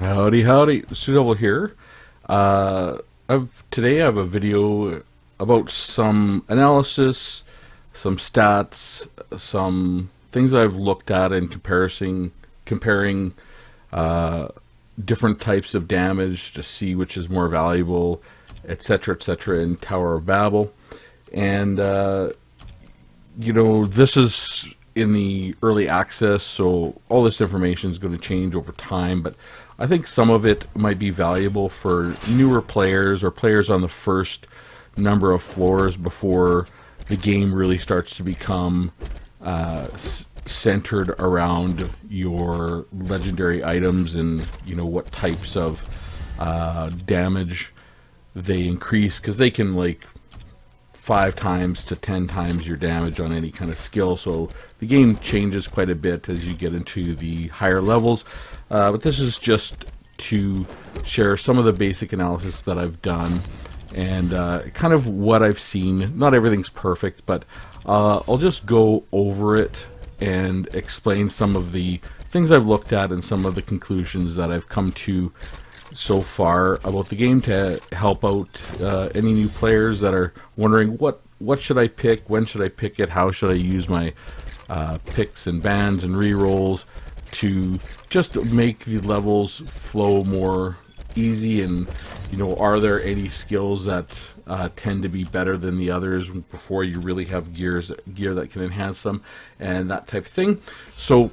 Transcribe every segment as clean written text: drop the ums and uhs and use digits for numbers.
Howdy, howdy. Sudevil here. Today I have a video about some analysis, some stats, some things I've looked at in comparing uh, different types of damage to see which is more valuable, etc., in Tower of Babel. And this is in the early access, so all this information is going to change over time, but I think some of it might be valuable for newer players or players on the first number of floors before the game really starts to become centered around your legendary items and what types of damage they increase, because they can, like, 5 times to 10 times your damage on any kind of skill. So the game changes quite a bit as you get into the higher levels. But this is just to share some of the basic analysis that I've done and kind of what I've seen. Not everything's perfect, but I'll just go over it and explain some of the things I've looked at and some of the conclusions that I've come to so far about the game to help out any new players that are wondering what should I pick, when should I pick it, how should I use my picks and bans and rerolls to just make the levels flow more easy, and are there any skills that tend to be better than the others before you really have gear that can enhance them and that type of thing. So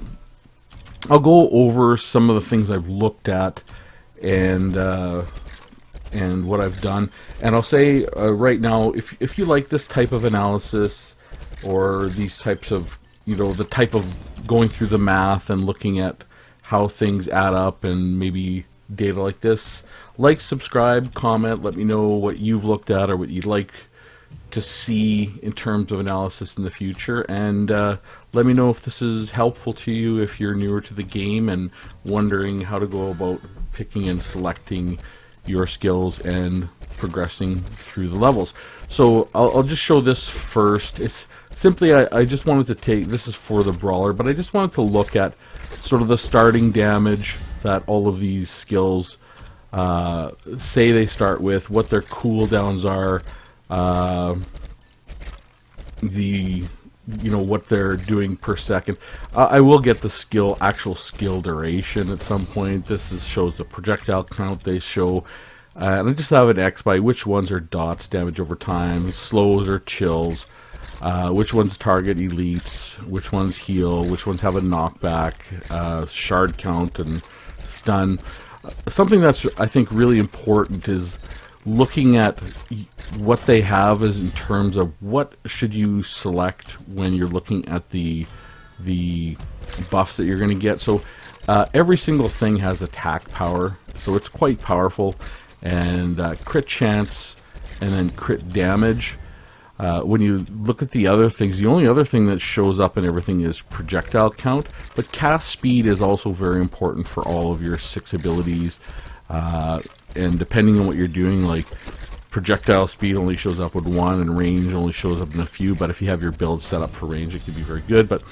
I'll go over some of the things I've looked at and what I've done, and I'll say right now, if you like this type of analysis or these types of the type of going through the math and looking at how things add up and maybe data like this, like, subscribe, comment, let me know what you've looked at or what you'd like to see in terms of analysis in the future, and let me know if this is helpful to you if you're newer to the game and wondering how to go about picking and selecting your skills and progressing through the levels. So I'll just show this first. It's simply, I just wanted to take, this is for the brawler, but I just wanted to look at sort of the starting damage that all of these skills say they start with, what their cooldowns are, what they're doing per second. I will get the actual skill duration at some point. Shows the projectile count they show, and I just have an X by which ones are dots, damage over time, slows or chills, which ones target elites, which ones heal, which ones have a knockback, shard count, and stun. Something that's, I think, really important is looking at what they have is in terms of what should you select when you're looking at the buffs that you're going to get. So every single thing has attack power, so it's quite powerful, and crit chance, and then crit damage. When you look at the other things, the only other thing that shows up in everything is projectile count, but cast speed is also very important for all of your 6 abilities, and depending on what you're doing, like, projectile speed only shows up with 1 and range only shows up in a few, but if you have your build set up for range, it can be very good. But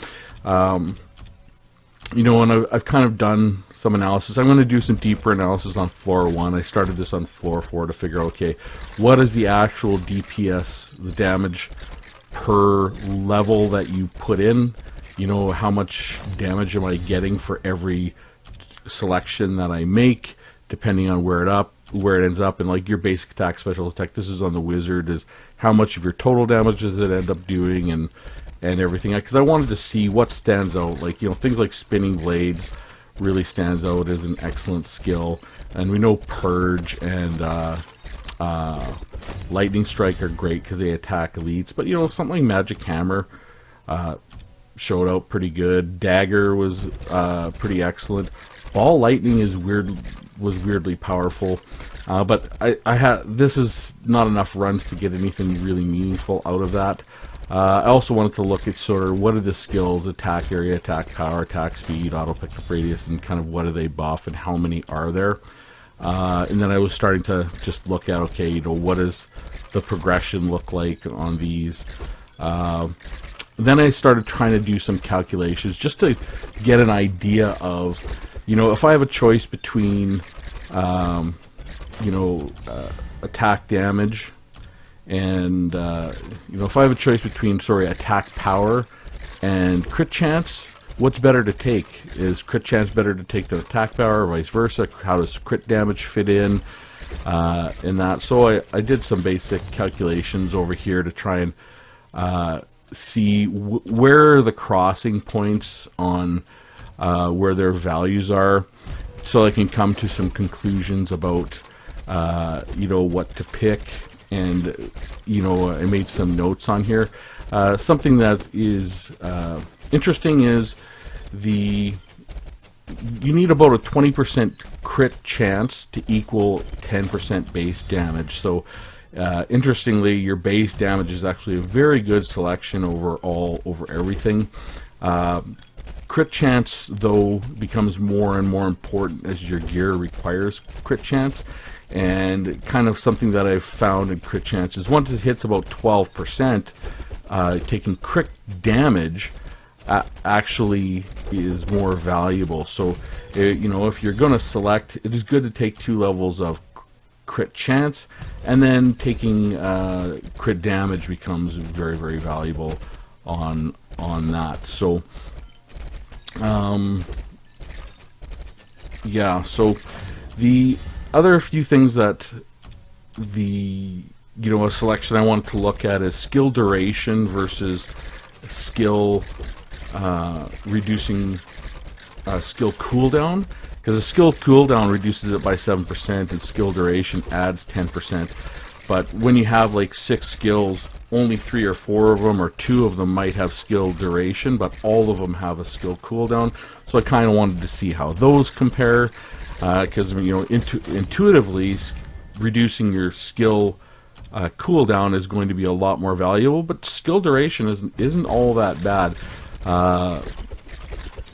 and I've kind of done some analysis. I'm going to do some deeper analysis on floor 1. I started this on floor 4 to figure out, okay, what is the actual DPS, the damage per level that you put in? How much damage am I getting for every selection that I make, depending on where it ends up, and like your basic attack, special attack. This is on the wizard, is how much of your total damage does it end up doing, and everything, because I wanted to see what stands out. Like, things like spinning blades really stands out as an excellent skill, and we know purge and lightning strike are great because they attack elites, but something like magic hammer showed out pretty good. Dagger was pretty excellent. Ball lightning was weirdly powerful, but I had, this is not enough runs to get anything really meaningful out of that. I also wanted to look at sort of what are the skills: attack area, attack power, attack speed, auto pickup radius, and kind of what do they buff and how many are there. And then I was starting to just look at, okay, what does the progression look like on these. Then I started trying to do some calculations just to get an idea of, you know, if I have a choice between, you know, attack damage and, you know, if I have a choice between, sorry, attack power and crit chance, what's better to take? Is crit chance better to take than attack power, or vice versa? How does crit damage fit in that? So I did some basic calculations over here to try and see where are the crossing points on where their values are, so I can come to some conclusions about you know, what to pick. And you know, I made some notes on here. Something that is interesting is you need about a 20% crit chance to equal 10% base damage. So interestingly, your base damage is actually a very good selection over everything. Crit chance, though, becomes more and more important as your gear requires crit chance. And kind of something that I've found in crit chance is once it hits about 12%, taking crit damage actually is more valuable. So, you know, if you're going to select, it is good to take 2 levels of crit chance, and then taking crit damage becomes very, very valuable on that. So, yeah. So the other few things that a selection I want to look at is skill duration versus skill reducing skill cooldown, because a skill cooldown reduces it by 7% and skill duration adds 10%. But when you have like 6 skills, only 3 or 4 of them or 2 of them might have skill duration, but all of them have a skill cooldown. So I kind of wanted to see how those compare, because you know, intuitively reducing your skill cooldown is going to be a lot more valuable, but skill duration isn't all that bad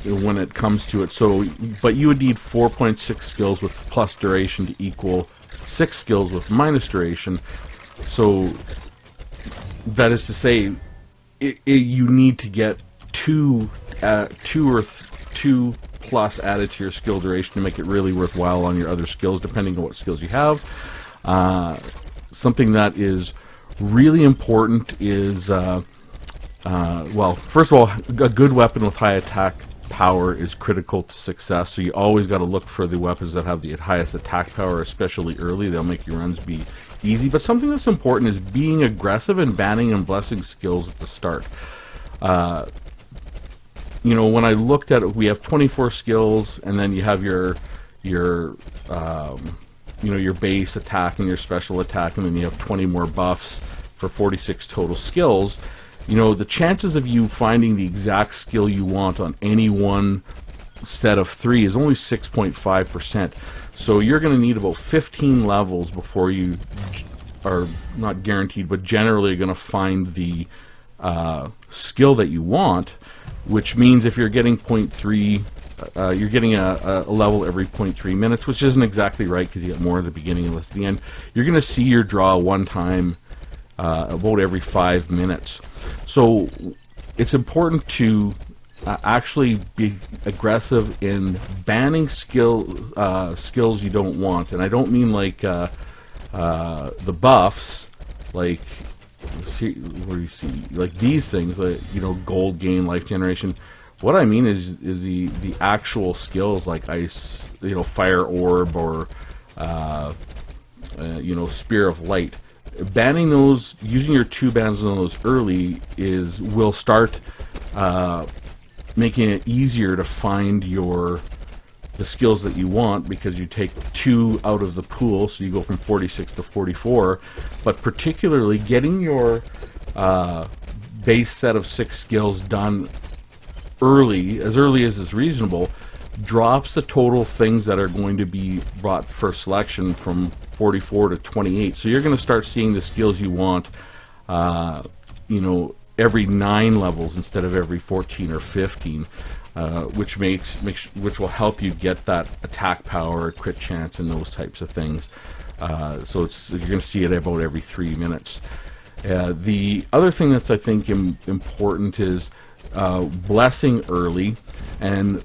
when it comes to it. So, but you would need 4.6 skills with plus duration to equal 6 skills with minus duration. So that is to say, you need to get 2 plus added to your skill duration to make it really worthwhile on your other skills, depending on what skills you have. Something that is really important is, well, first of all, a good weapon with high attack power is critical to success, so you always got to look for the weapons that have the highest attack power, especially early. They'll make your runs be easy. But something that's important is being aggressive and banning and blessing skills at the start. You know, when I looked at it, we have 24 skills, and then you have your you know, your base attack and your special attack, and then you have 20 more buffs for 46 total skills. You know, the chances of you finding the exact skill you want on any one set of 3 is only 6.5%. So you're going to need about 15 levels before you are, not guaranteed, but generally going to find the skill that you want, which means if you're getting 0.3, you're getting a level every 0.3 minutes, which isn't exactly right because you get more at the beginning and less at the end. You're going to see your draw one time about every 5 minutes. So it's important to actually be aggressive in banning skills you don't want. And I don't mean like the buffs, like what do you see, like these things, like, you know, gold gain, life generation. What I mean is the actual skills like ice, you know, fire orb, or you know, spear of light. Banning those, using your 2 bans on those early will start making it easier to find the skills that you want, because you take 2 out of the pool, so you go from 46 to 44. But particularly getting your base set of 6 skills done early as is reasonable, drops the total things that are going to be brought for selection from 44 to 28. So you're going to start seeing the skills you want, you know, every 9 levels instead of every 14 or 15, which will help you get that attack power, crit chance, and those types of things. So you're going to see it about every 3 minutes. The other thing that's, I think, important is blessing early. And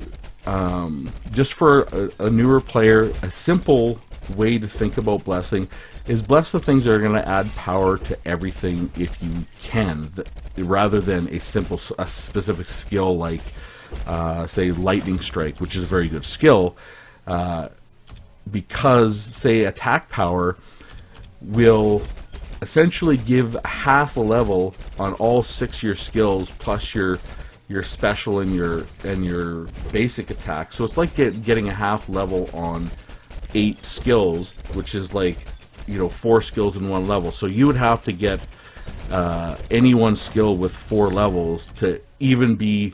just for a newer player, a simple way to think about blessing is bless the things that are going to add power to everything if you can, rather than a specific skill like, say, lightning strike, which is a very good skill, because, say, attack power will essentially give half a level on all 6 of your skills plus your special and your basic attack. So it's like getting a half level on 8 skills, which is like, you know, 4 skills in 1 level. So you would have to get any one skill with 4 levels to even be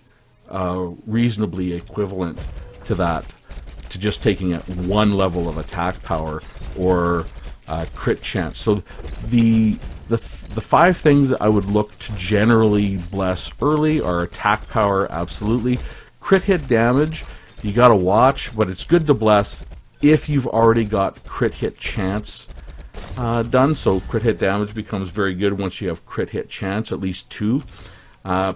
reasonably equivalent to that, to just taking it 1 level of attack power or crit chance. So the 5 things that I would look to generally bless early are attack power, absolutely. Crit hit damage, you gotta watch, but it's good to bless if you've already got crit hit chance done. So crit hit damage becomes very good once you have crit hit chance, at least 2.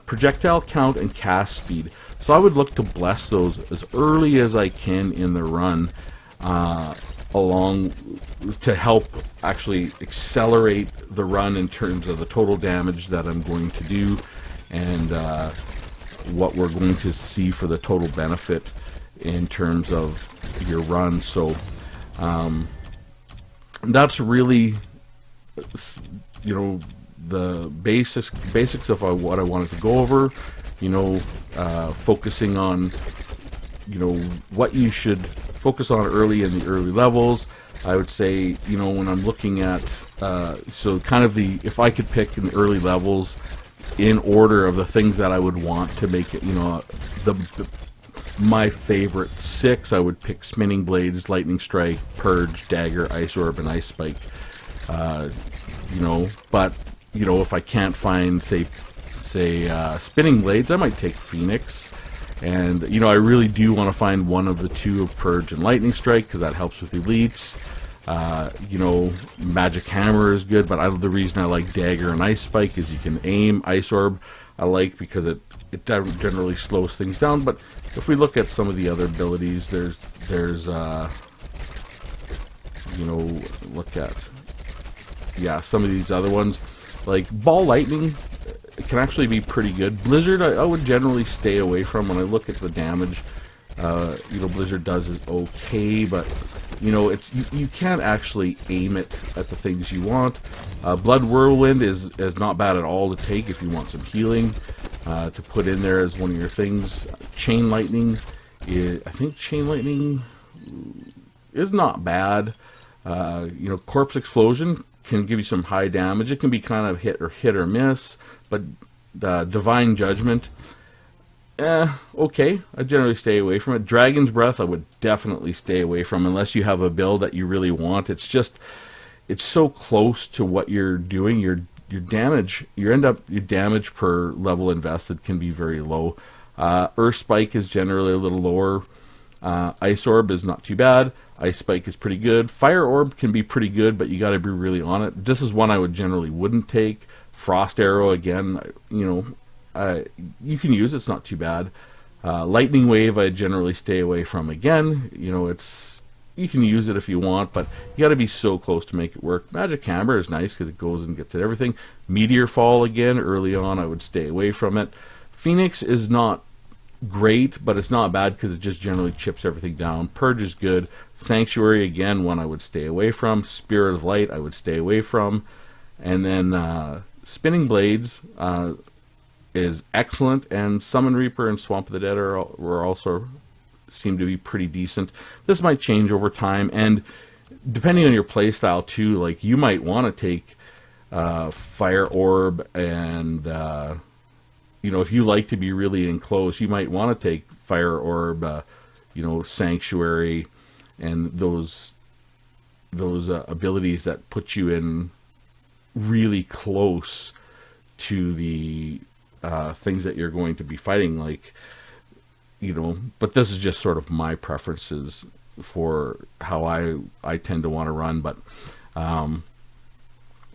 Projectile count and cast speed. So I would look to bless those as early as I can in the run, along to help actually accelerate the run in terms of the total damage that I'm going to do, and what we're going to see for the total benefit in terms of your run. So that's really, you know, the basics of what I wanted to go over. You know, focusing on, you know, what you should focus on early in the early levels. I would say, you know, when I'm looking at, so kind of if I could pick in the early levels in order of the things that I would want to make it, you know, my favorite 6, I would pick Spinning Blades, Lightning Strike, Purge, Dagger, Ice Orb, and Ice Spike. You know, but, you know, if I can't find, say Spinning Blades, I might take Phoenix. And, you know, I really do want to find one of the 2 of Purge and Lightning Strike, because that helps with elites. You know, Magic Hammer is good, but the reason I like Dagger and Ice Spike is you can aim. Ice Orb I like because it generally slows things down. But if we look at some of the other abilities, there's you know, look at, yeah, some of these other ones. Like Ball Lightning, it can actually be pretty good. Blizzard, I would generally stay away from. When I look at the damage, you know, Blizzard does is okay, but, you know, you can't actually aim it at the things you want. Blood Whirlwind is not bad at all to take if you want some healing, to put in there as one of your things. Chain Lightning, I think Chain Lightning is not bad. You know, Corpse Explosion can give you some high damage. It can be kind of hit or miss. But Divine Judgment, okay, I generally stay away from it. Dragon's Breath, I would definitely stay away from unless you have a build that you really want. It's just, it's so close to what you're doing. Your damage, your damage per level invested can be very low. Earth Spike is generally a little lower. Ice Orb is not too bad. Ice Spike is pretty good. Fire Orb can be pretty good, but you got to be really on it. This is one I would generally wouldn't take. Frost Arrow, again, you know, you can use it, it's not too bad. Lightning Wave, I generally stay away from. Again, you know, you can use it if you want, but you got to be so close to make it work. Magic Hammer is nice because it goes and gets at everything. Meteor Fall, again, early on, I would stay away from it. Phoenix is not great, but it's not bad because it just generally chips everything down. Purge is good. Sanctuary, again, one I would stay away from. Spirit of Light, I would stay away from. And then Spinning Blades is excellent, and Summon Reaper and Swamp of the Dead were also seem to be pretty decent. This might change over time, and depending on your playstyle too, like you might want to take Fire Orb, and you know, if you like to be really enclosed, you might want to take Fire Orb, you know, Sanctuary, and those abilities that put you in really close to the things that you're going to be fighting, like, you know. But this is just sort of my preferences for how I tend to want to run. But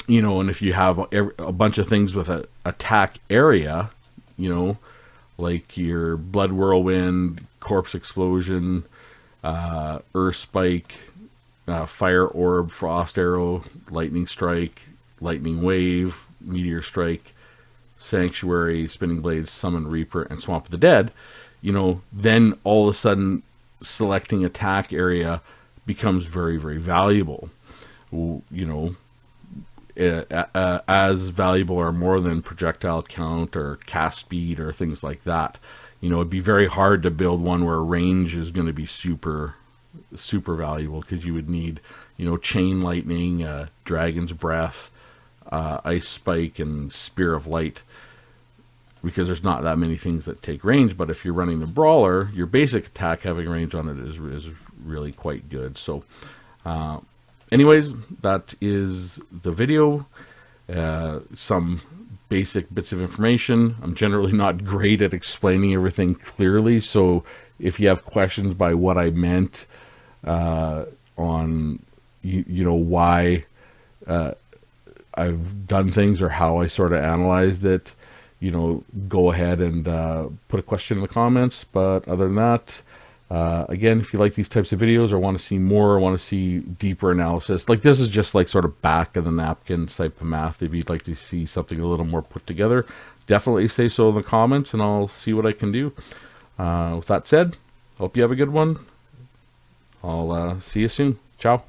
you know, and if you have a bunch of things with an attack area, you know, like your Blood Whirlwind, Corpse Explosion, Earth Spike, Fire Orb, Frost Arrow, Lightning Strike, Lightning Wave, Meteor Strike, Sanctuary, Spinning Blades, Summon Reaper, and Swamp of the Dead, then all of a sudden selecting attack area becomes very, very valuable. As valuable or more than projectile count or cast speed or things like that. It'd be very hard to build one where range is going to be super valuable, because you would need, Chain Lightning, Dragon's Breath, Ice Spike, and Spear of Light, because there's not that many things that take range. But if you're running the Brawler, your basic attack having range on it is really quite good. So anyways, that is the video. Some basic bits of information. I'm generally not great at explaining everything clearly, so if you have questions by what I meant on why I've done things or how I sort of analyzed it, go ahead and put a question in the comments. But other than that, again, if you like these types of videos or want to see more, or want to see deeper analysis, like this is just like sort of back of the napkin type of math. If you'd like to see something a little more put together, definitely say so in the comments and I'll see what I can do. With that said, hope you have a good one. I'll see you soon. Ciao.